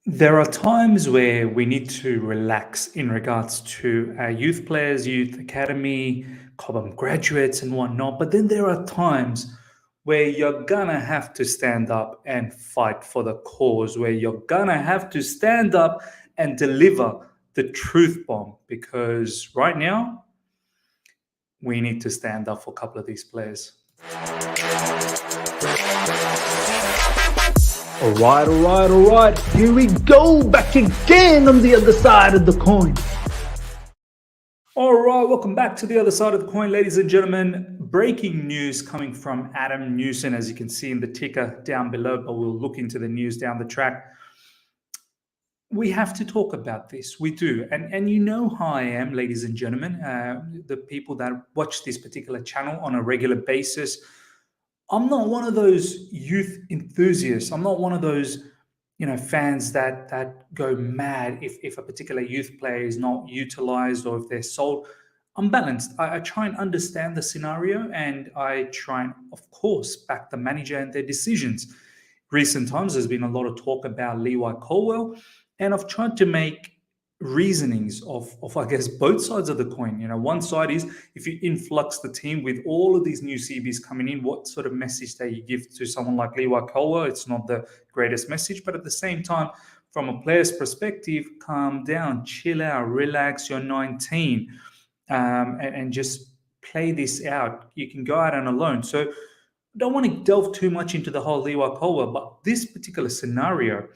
There are times where we need to relax in regards to our youth players, youth academy, Cobham graduates, and whatnot. But then there are times where you're gonna have to stand up and fight for the cause, where you're gonna have to stand up and deliver the truth bomb. Because right now, we need to stand up for a couple of these players. All right. Here we go, back again on the other side of the coin. All right, welcome back to the other side of the coin, ladies and gentlemen. Breaking news coming from Adam Newson, as you can see in the ticker down below, but we'll look into the news down the track. We have to talk about this. We do. And you know how I am, ladies and gentlemen, the people that watch this particular channel on a regular basis. I'm not one of those youth enthusiasts. I'm not one of those, fans that go mad if a particular youth player is not utilized or if they're sold. I'm balanced. I try and understand the scenario, and I try and, of course, back the manager and their decisions. Recent times, there's been a lot of talk about Levi Colwell, and I've tried to make reasonings of I guess both sides of the coin. One side is if you influx the team with all of these new CBs coming in, what sort of message that you give to someone like Levi Colwell? It's not the greatest message, but at the same time, from a player's perspective, calm down, chill out, relax. You're 19, and just play this out. You can go out on a loan. So don't want to delve too much into the whole Levi Colwell, but this particular scenario,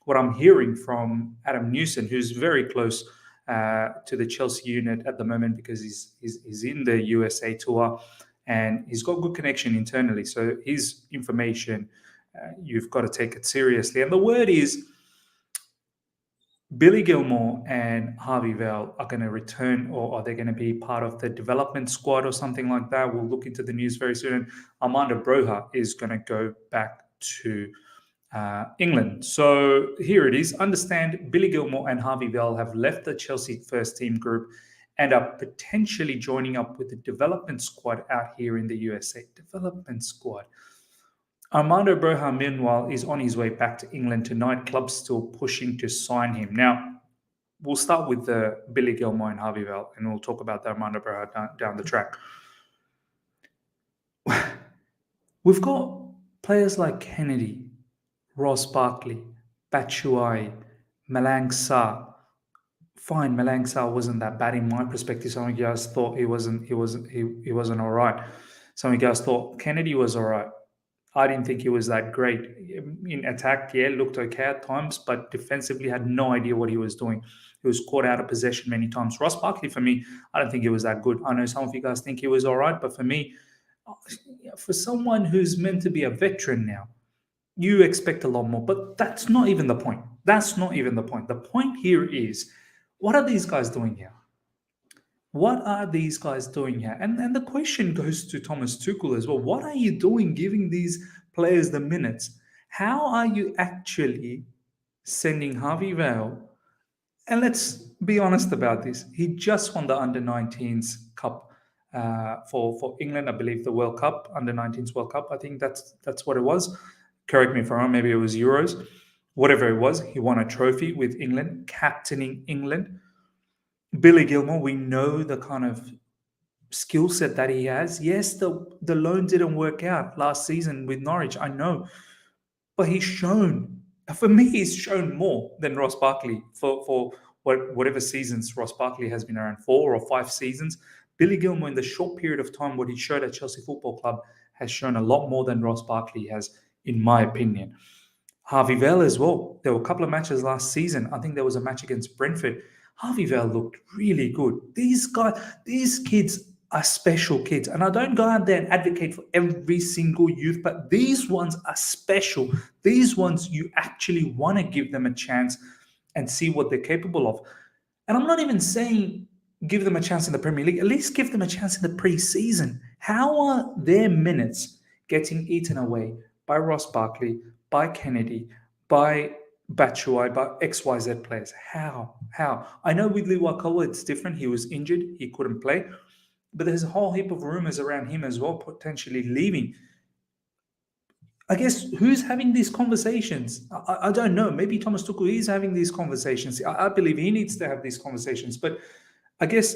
what I'm hearing from Adam Newson, who's very close to the Chelsea unit at the moment because he's in the USA tour and he's got good connection internally. So his information, you've got to take it seriously. And the word is Billy Gilmour and Harvey Vale are going to return, or are they going to be part of the development squad or something like that? We'll look into the news very soon. Armando Broja is going to go back to England. So here it is. Understand Billy Gilmour and Harvey Vale have left the Chelsea first team group and are potentially joining up with the development squad out here in the USA. Development squad. Armando Broja, meanwhile, is on his way back to England tonight. Clubs still pushing to sign him. Now, we'll start with the Billy Gilmour and Harvey Vale, and we'll talk about the Armando Broja down the track. We've got players like Kennedy, Ross Barkley, Batshuayi, Malang Sarr. Fine, Malang Sarr wasn't that bad in my perspective. Some of you guys thought he wasn't all right. Some of you guys thought Kennedy was all right. I didn't think he was that great. In attack, yeah, looked okay at times, but defensively had no idea what he was doing. He was caught out of possession many times. Ross Barkley, for me, I don't think he was that good. I know some of you guys think he was all right, but for me, for someone who's meant to be a veteran now, you expect a lot more. But that's not even the point. That's not even the point. The point here is, what are these guys doing here? What are these guys doing here? And the question goes to Thomas Tuchel as well. What are you doing giving these players the minutes? How are you actually sending Harvey Vale? And let's be honest about this. He just won the Under-19s Cup for England, I believe, the World Cup, Under-19s World Cup. I think that's what it was. Correct me if I'm wrong. Maybe it was Euros. Whatever it was, he won a trophy with England, captaining England. Billy Gilmour, we know the kind of skill set that he has. Yes, the loan didn't work out last season with Norwich, I know. But he's shown, for me, he's shown more than Ross Barkley for whatever seasons Ross Barkley has been around, 4 or 5 seasons. Billy Gilmour, in the short period of time, what he showed at Chelsea Football Club has shown a lot more than Ross Barkley has, in my opinion. Harvey Vale as well. There were a couple of matches last season. I think there was a match against Brentford. Harvey Vale looked really good. These kids are special kids. And I don't go out there and advocate for every single youth, but these ones are special. These ones, you actually want to give them a chance and see what they're capable of. And I'm not even saying give them a chance in the Premier League. At least give them a chance in the pre-season. How are their minutes getting eaten away by Ross Barkley, by Kennedy, by Batshuayi, by XYZ players? How? I know with Levi Colwell it's different. He was injured. He couldn't play. But there's a whole heap of rumors around him as well, potentially leaving. I guess who's having these conversations? I don't know. Maybe Thomas Tuchel is having these conversations. I believe he needs to have these conversations. But I guess,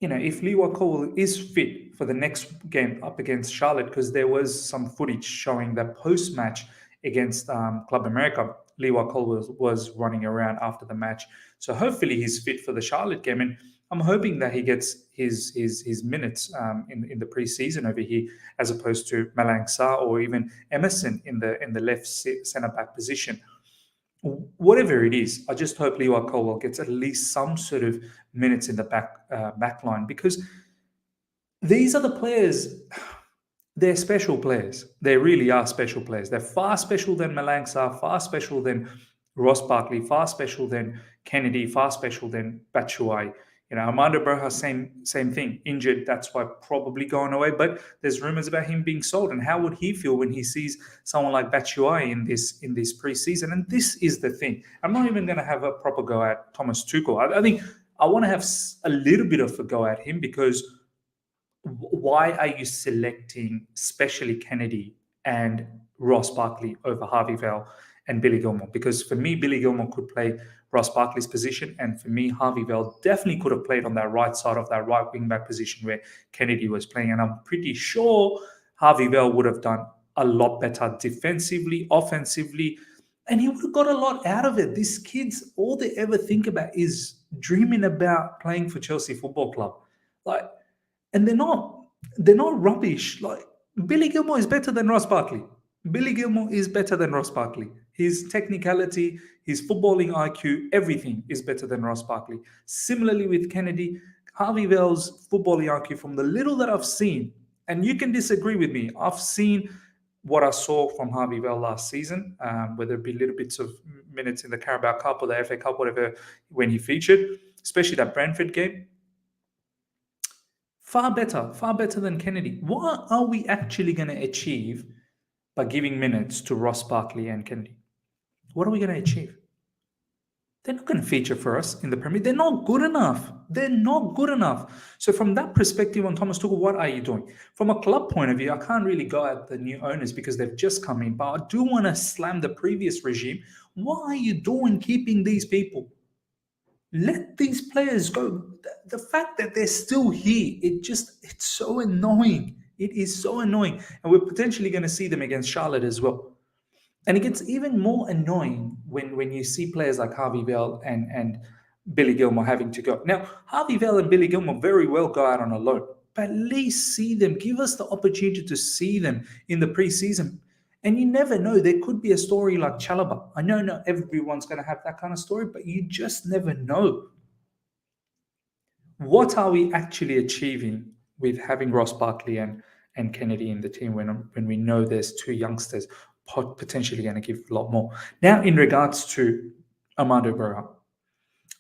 if Lewa Cole is fit for the next game up against Charlotte, because there was some footage showing that post match against Club America, Lewa Cole was running around after the match. So hopefully he's fit for the Charlotte game. And I'm hoping that he gets his minutes in the preseason over here, as opposed to Malang Sarr or even Emerson in the left centre back position. Whatever it is, I just hope Leo Colwell gets at least some sort of minutes in the back line, because these are the players. They're special players. They really are special players. They're far special than Malang Sarr, far special than Ross Barkley, far special than Kennedy, far special than Batshuayi. Armando Broja, same thing, injured. That's why probably going away. But there's rumors about him being sold. And how would he feel when he sees someone like Batshuayi in this preseason? And this is the thing. I'm not even going to have a proper go at Thomas Tuchel. I think I want to have a little bit of a go at him, because why are you selecting especially Kennedy and Ross Barkley over Harvey Vale and Billy Gilmour? Because for me, Billy Gilmour could play Ross Barkley's position, and for me, Harvey Vale definitely could have played on that right side of that right wing back position where Kennedy was playing. And I'm pretty sure Harvey Vale would have done a lot better defensively, offensively, and he would have got a lot out of it. These kids, all they ever think about is dreaming about playing for Chelsea Football Club. And they're not rubbish. Like, Billy Gilmour is better than Ross Barkley. Billy Gilmour is better than Ross Barkley. His technicality, his footballing IQ, everything is better than Ross Barkley. Similarly with Kennedy, Harvey Vale's footballing IQ, from the little that I've seen, and you can disagree with me, I've seen what I saw from Harvey Vale last season, whether it be little bits of minutes in the Carabao Cup or the FA Cup, whatever, when he featured, especially that Brentford game. Far better than Kennedy. What are we actually going to achieve by giving minutes to Ross Barkley and Kennedy? What are we going to achieve? They're not going to feature for us in the Premier. They're not good enough. They're not good enough. So from that perspective on Thomas Tuchel, what are you doing? From a club point of view, I can't really go at the new owners because they've just come in, but I do want to slam the previous regime. What are you doing keeping these people? Let these players go. The fact that they're still here, it's so annoying. It is so annoying. And we're potentially going to see them against Charlotte as well. And it gets even more annoying when you see players like Harvey Vale and Billy Gilmour having to go. Now, Harvey Vale and Billy Gilmour very well go out on a loan, but at least see them. Give us the opportunity to see them in the preseason. And you never know. There could be a story like Chalobah. I know not everyone's going to have that kind of story, but you just never know. What are we actually achieving with having Ross Barkley and Kennedy in the team when we know there's two youngsters potentially going to give a lot more? Now, in regards to Armando Broja,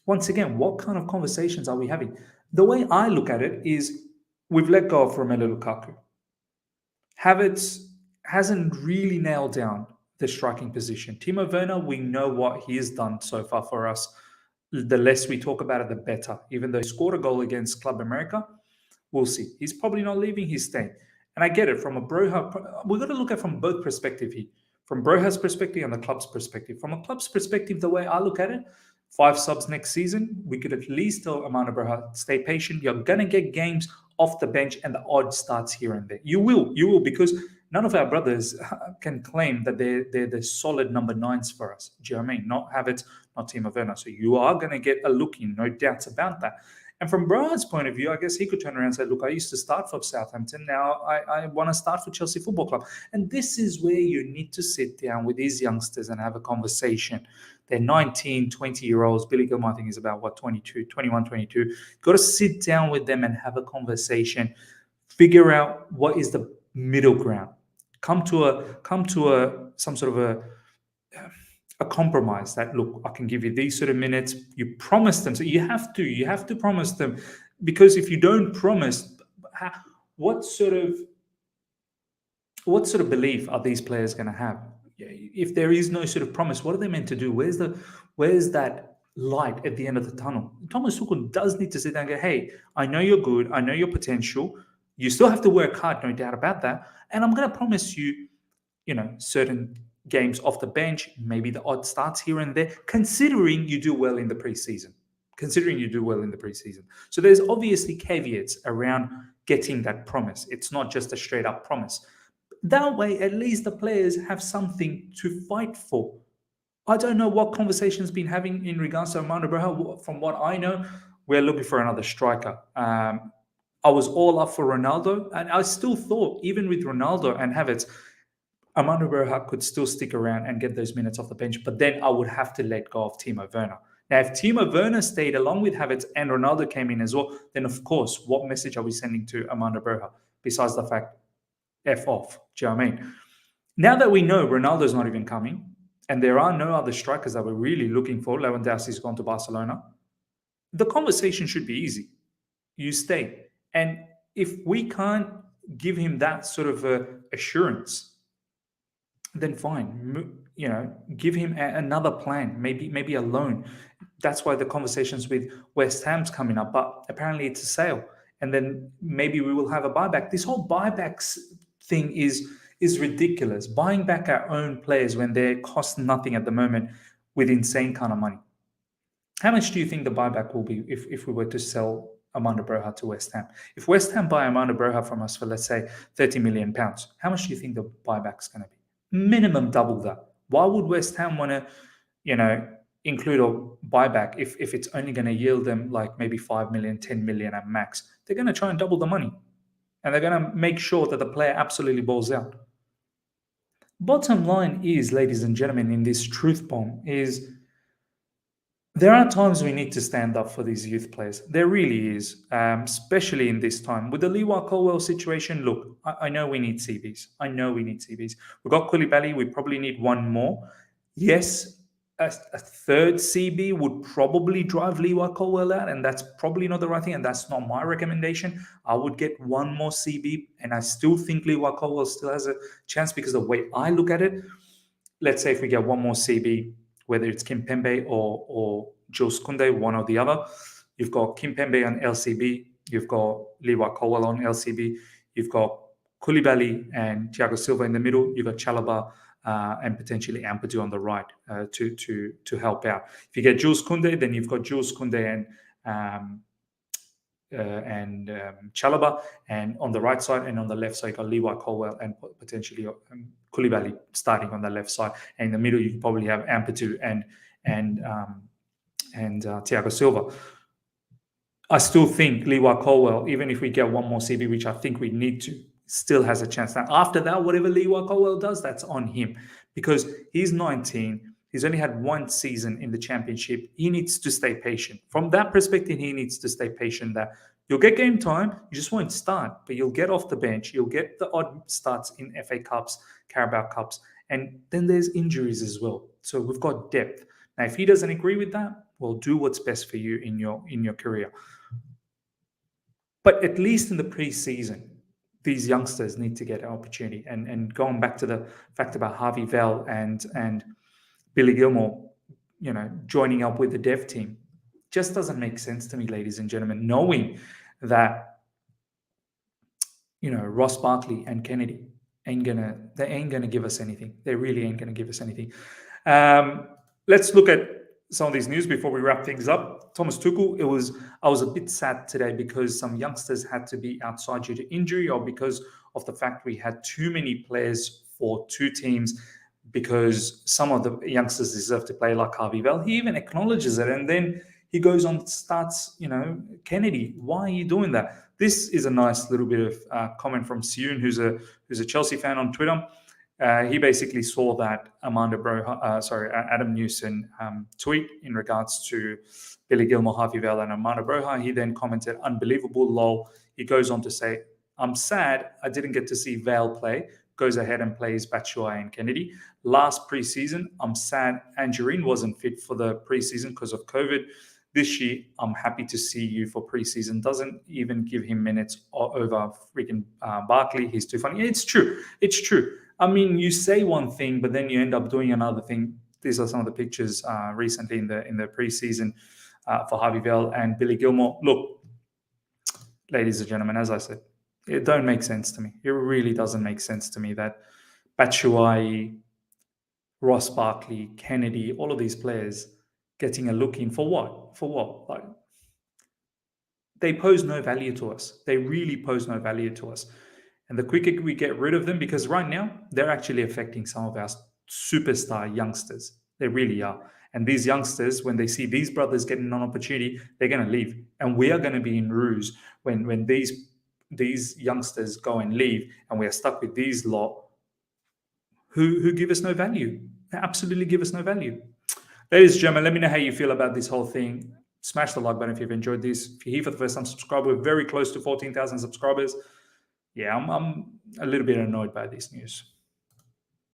once again, what kind of conversations are we having? The way I look at it is we've let go of Romelu Lukaku. Havertz hasn't really nailed down the striking position. Timo Werner, we know what he has done so far for us. The less we talk about it, the better. Even though he scored a goal against Club America, we'll see. He's probably not leaving, he's staying. And I get it. From a Broja, we've got to look at it from both perspectives here. From Broja's perspective and the club's perspective. From a club's perspective, the way I look at it, 5 subs next season, we could at least tell Armando Broja, stay patient. You're going to get games off the bench and the odd starts here and there. You will, because none of our brothers can claim that they're the solid number 9s for us. Do you know what I mean? Not Havertz, not Timo Werner. So you are going to get a look in, no doubts about that. And from Broja's point of view, I guess he could turn around and say, look, I used to start for Southampton. Now I want to start for Chelsea Football Club. And this is where you need to sit down with these youngsters and have a conversation. They're 19, 20-year-olds. Billy Gilmour, I think, is about, 21, 22. You've got to sit down with them and have a conversation. Figure out what is the middle ground. Come to some sort of a compromise that, look, I can give you these sort of minutes. You promise them. So you have to promise them, because if you don't promise, what sort of belief are these players going to have? If there is no sort of promise, what are they meant to do? Where's that light at the end of the tunnel? Thomas Tuchel does need to sit down and go, hey, I know you're good. I know your potential. You still have to work hard, no doubt about that. And I'm going to promise you certain games off the bench, maybe the odd starts here and there, considering you do well in the preseason. Considering you do well in the preseason. So there's obviously caveats around getting that promise. It's not just a straight up promise. That way, at least the players have something to fight for. I don't know what conversations been having in regards to Armando Broja. From what I know, we're looking for another striker. I was all up for Ronaldo, and I still thought, even with Ronaldo and Havertz, Armando Broja could still stick around and get those minutes off the bench. But then I would have to let go of Timo Werner. Now, if Timo Werner stayed along with Havertz and Ronaldo came in as well, then of course, what message are we sending to Armando Broja besides the fact F off? Do you know what I mean? Now that we know Ronaldo's not even coming, and there are no other strikers that we're really looking for, Lewandowski's gone to Barcelona, the conversation should be easy. You stay. And if we can't give him that sort of assurance, then fine. Give him another plan, maybe a loan. That's why the conversations with West Ham's coming up. But apparently it's a sale. And then maybe we will have a buyback. This whole buybacks thing is ridiculous. Buying back our own players when they cost nothing at the moment with insane kind of money. How much do you think the buyback will be if we were to sell Armando Broja to West Ham? If West Ham buy Armando Broja from us for, let's say, £30 million, how much do you think the buyback's going to be? Minimum double that. Why would West Ham want to, include a buyback if it's only going to yield them like maybe 5 million, 10 million at max? They're going to try and double the money. And they're going to make sure that the player absolutely balls out. Bottom line is, ladies and gentlemen, in this truth bomb is there are times we need to stand up for these youth players. There really is, especially in this time. With the Lewa Colwell situation, look, I know we need CBs. We've got Koulibaly. We probably need one more. Yes, a third CB would probably drive Lewa Colwell out, and that's probably not the right thing, and that's not my recommendation. I would get one more CB, and I still think Lewa Colwell still has a chance because the way I look at it, let's say if we get one more CB, whether it's Kimpembe or Jules Koundé, one or the other, you've got Kimpembe on LCB, you've got Lewa Colwell on LCB, you've got Koulibaly and Thiago Silva in the middle, you've got Chalobah and potentially Ampadu on the right to help out. If you get Jules Koundé, then you've got Jules Koundé and Chalobah, and on the right side, and on the left side, you've got Lewa Colwell and potentially Koulibaly starting on the left side. And in the middle, you can probably have Ampadu and Thiago Silva. I still think Lewa Colwell, even if we get one more CB, which I think we need to, still has a chance. Now, after that, whatever Lewa Colwell does, that's on him because he's 19. He's only had one season in the championship. He needs to stay patient. From that perspective, he needs to stay patient that you'll get game time. You just won't start, but you'll get off the bench. You'll get the odd starts in FA Cups, Carabao Cups, and then there's injuries as well. So we've got depth. Now, if he doesn't agree with that, well, do what's best for you in your career. But at least in the preseason, these youngsters need to get an opportunity. And going back to the fact about Harvey, Vale, and Billy Gilmour, joining up with the dev team, just doesn't make sense to me, ladies and gentlemen, knowing that, Ross Barkley and Kennedy ain't gonna give us anything. They really ain't gonna give us anything. Let's look at some of these news before we wrap things up. Thomas Tuchel, I was a bit sad today because some youngsters had to be outside due to injury or because of the fact we had too many players for two teams, because some of the youngsters deserve to play, like Harvey Vale. He even acknowledges it, and then he goes on, starts, Kennedy, why are you doing that? This is a nice little bit of comment from Sioun, who's a Chelsea fan on Twitter. He basically saw that Adam Newson tweet in regards to Billy Gilmour, Harvey Vale, and Armando Broja. He then commented, "Unbelievable, lol." He goes on to say, "I'm sad I didn't get to see Vale play." Goes ahead and plays Batshuayi and Kennedy. Last preseason, I'm sad Angerine wasn't fit for the preseason because of COVID. This year, I'm happy to see you for preseason. Doesn't even give him minutes over freaking Barkley. He's too funny. It's true. It's true. I mean, you say one thing, but then you end up doing another thing. These are some of the pictures recently in the preseason for Harvey Vale and Billy Gilmour. Look, ladies and gentlemen, as I said, it don't make sense to me. It really doesn't make sense to me that Batshuayi, Ross Barkley, Kennedy, all of these players getting a look in for what? For what? Like, they pose no value to us. They really pose no value to us. And the quicker we get rid of them, because right now they're actually affecting some of our superstar youngsters. They really are. And these youngsters, when they see these brothers getting an opportunity, they're going to leave. And we are going to be in ruse when these youngsters go and leave, and we are stuck with these lot who give us no value. They absolutely give us no value. Ladies and gentlemen, let me know how you feel about this whole thing. Smash the like button if you've enjoyed this. If you're here for the first time, subscribe. We're very close to 14,000 subscribers. Yeah, I'm a little bit annoyed by this news.